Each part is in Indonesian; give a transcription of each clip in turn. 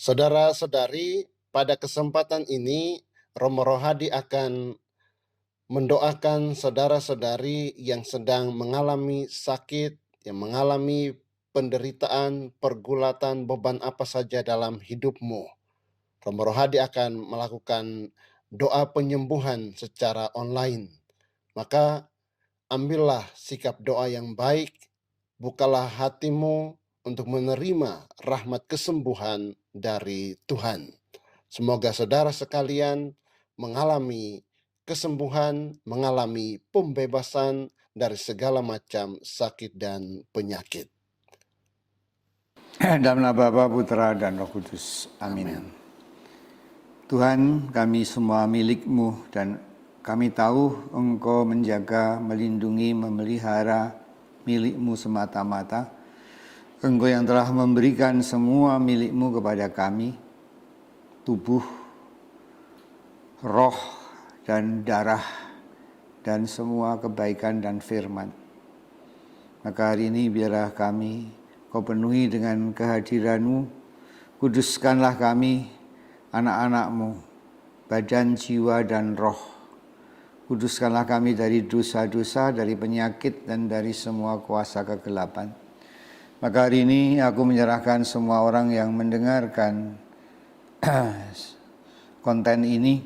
Saudara-saudari, pada kesempatan ini Romo Rohadi akan mendoakan saudara-saudari yang sedang mengalami sakit, yang mengalami penderitaan, pergulatan, beban apa saja dalam hidupmu. Romo Rohadi akan melakukan doa penyembuhan secara online. Maka ambillah sikap doa yang baik, bukalah hatimu untuk menerima rahmat kesembuhan dari Tuhan. Semoga saudara sekalian mengalami kesembuhan, mengalami pembebasan dari segala macam sakit dan penyakit. Dalam nama Bapa, Putra, dan Roh Kudus. Amin. Tuhan, kami semua milik-Mu dan kami tahu Engkau menjaga, melindungi, memelihara milik-Mu semata-mata. Engkau yang telah memberikan semua milik-Mu kepada kami, tubuh, roh, dan darah, dan semua kebaikan dan firman. Maka hari ini biarlah kami Kau penuhi dengan kehadiran-Mu, kuduskanlah kami, anak-anak-Mu, badan, jiwa, dan roh. Kuduskanlah kami dari dosa-dosa, dari penyakit, dan dari semua kuasa kegelapan. Maka hari ini aku menyerahkan semua orang yang mendengarkan konten ini.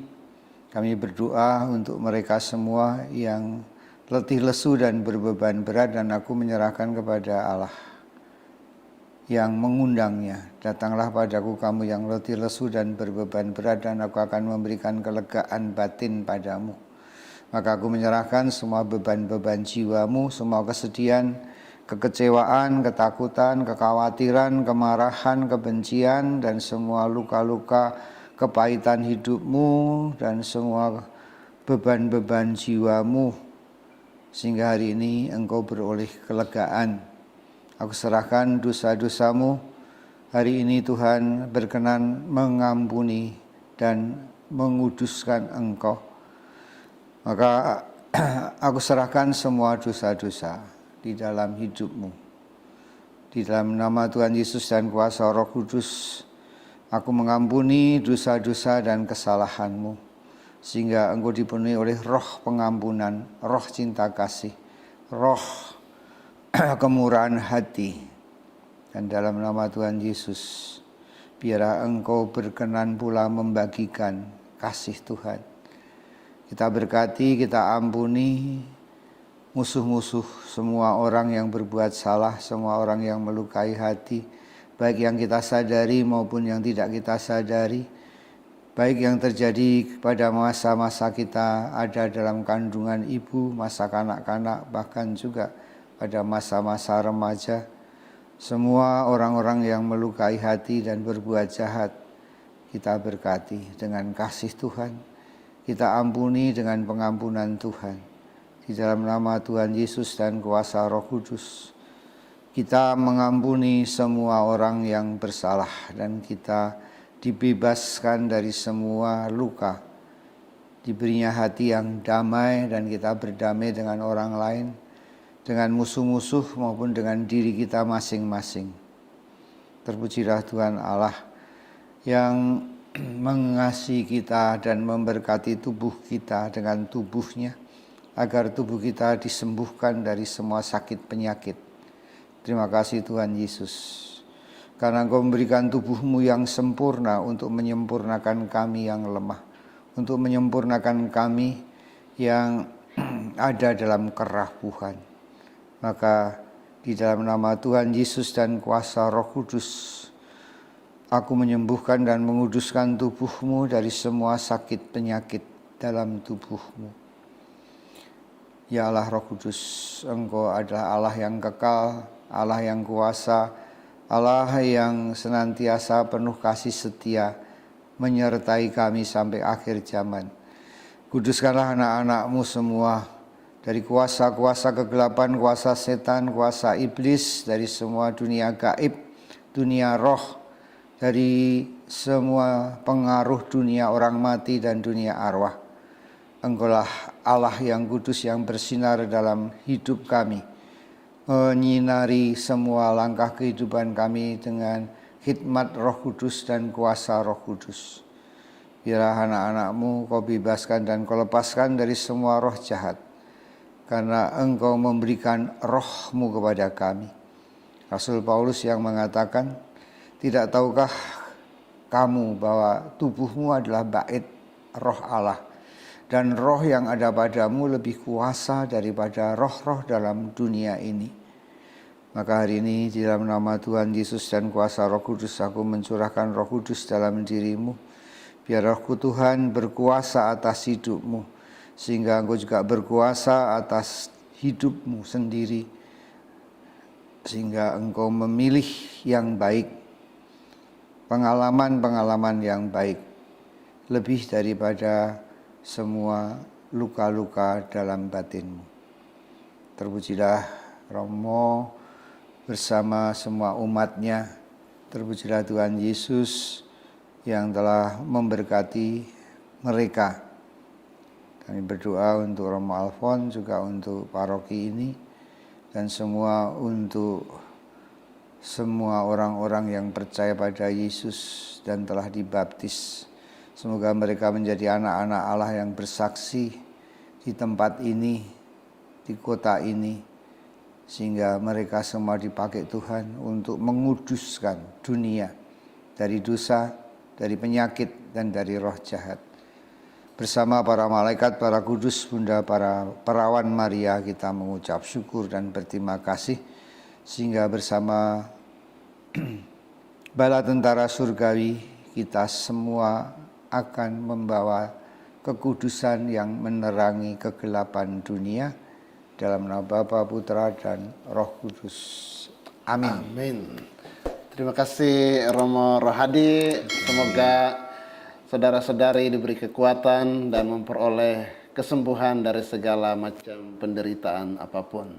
Kami berdoa untuk mereka semua yang letih lesu dan berbeban berat, dan aku menyerahkan kepada Allah yang mengundangnya. Datanglah padaku kamu yang letih lesu dan berbeban berat, dan aku akan memberikan kelegaan batin padamu. Maka aku menyerahkan semua beban-beban jiwamu, semua kesedihan, kekecewaan, ketakutan, kekhawatiran, kemarahan, kebencian, dan semua luka-luka, kepahitan hidupmu, dan semua beban-beban jiwamu, sehingga hari ini engkau beroleh kelegaan. Aku serahkan dosa-dosamu. Hari ini Tuhan berkenan mengampuni dan menguduskan engkau. Maka aku serahkan semua dosa-dosa di dalam hidupmu. Di dalam nama Tuhan Yesus dan kuasa Roh Kudus, aku mengampuni dosa-dosa dan kesalahanmu, sehingga engkau dipenuhi oleh roh pengampunan, roh cinta kasih, roh kemurahan hati. Dan dalam nama Tuhan Yesus, biarlah engkau berkenan pula membagikan kasih Tuhan. Kita berkati, kita ampuni musuh-musuh, semua orang yang berbuat salah, semua orang yang melukai hati, baik yang kita sadari maupun yang tidak kita sadari, baik yang terjadi pada masa-masa kita ada dalam kandungan ibu, masa kanak-kanak, bahkan juga pada masa-masa remaja. Semua orang-orang yang melukai hati dan berbuat jahat, kita berkati dengan kasih Tuhan. Kita ampuni dengan pengampunan Tuhan. Di dalam nama Tuhan Yesus dan kuasa Roh Kudus, kita mengampuni semua orang yang bersalah, dan kita dibebaskan dari semua luka. Diberinya hati yang damai, dan kita berdamai dengan orang lain, dengan musuh-musuh maupun dengan diri kita masing-masing. Terpujilah Tuhan Allah yang mengasihi kita dan memberkati tubuh kita dengan tubuhnya, agar tubuh kita disembuhkan dari semua sakit penyakit. Terima kasih Tuhan Yesus, karena Engkau memberikan tubuhmu yang sempurna untuk menyempurnakan kami yang lemah, untuk menyempurnakan kami yang ada dalam kerapuhan. Maka di dalam nama Tuhan Yesus dan kuasa Roh Kudus, aku menyembuhkan dan menguduskan tubuhmu dari semua sakit penyakit dalam tubuhmu. Ya Allah Roh Kudus, Engkau adalah Allah yang kekal, Allah yang kuasa, Allah yang senantiasa penuh kasih setia, menyertai kami sampai akhir zaman. Kuduskanlah anak-anak-Mu semua dari kuasa-kuasa kegelapan, kuasa setan, kuasa iblis, dari semua dunia gaib, dunia roh, dari semua pengaruh dunia orang mati dan dunia arwah. Engkaulah Allah yang kudus yang bersinar dalam hidup kami, menyinari semua langkah kehidupan kami dengan khidmat Roh Kudus dan kuasa Roh Kudus. Biarlah anak-anakmu kau bebaskan dan kau lepaskan dari semua roh jahat, karena engkau memberikan rohmu kepada kami. Rasul Paulus yang mengatakan, tidak tahukah kamu bahwa tubuhmu adalah bait roh Allah, dan roh yang ada padamu lebih kuasa daripada roh-roh dalam dunia ini. Maka hari ini di dalam nama Tuhan Yesus dan kuasa Roh Kudus, aku mencurahkan Roh Kudus dalam dirimu. Biar Roh Tuhan berkuasa atas hidupmu, sehingga engkau juga berkuasa atas hidupmu sendiri, sehingga engkau memilih yang baik, pengalaman-pengalaman yang baik, lebih daripada semua luka-luka dalam batinmu. Terpujilah Romo bersama semua umatnya. Terpujilah Tuhan Yesus yang telah memberkati mereka. Kami berdoa untuk Romo Alfon, juga untuk paroki ini, dan untuk semua orang-orang yang percaya pada Yesus dan telah dibaptis. Semoga mereka menjadi anak-anak Allah yang bersaksi di tempat ini, di kota ini, sehingga mereka semua dipakai Tuhan untuk menguduskan dunia dari dosa, dari penyakit, dan dari roh jahat. Bersama para malaikat, para kudus, Bunda, para perawan Maria, kita mengucap syukur dan berterima kasih, sehingga bersama bala tentara surgawi kita semua akan membawa kekudusan yang menerangi kegelapan dunia. Dalam nama Bapa, Putra, dan Roh Kudus. Amin. Amin. Terima kasih Romo Rohadi. Semoga saudara-saudari diberi kekuatan dan memperoleh kesembuhan dari segala macam penderitaan apapun.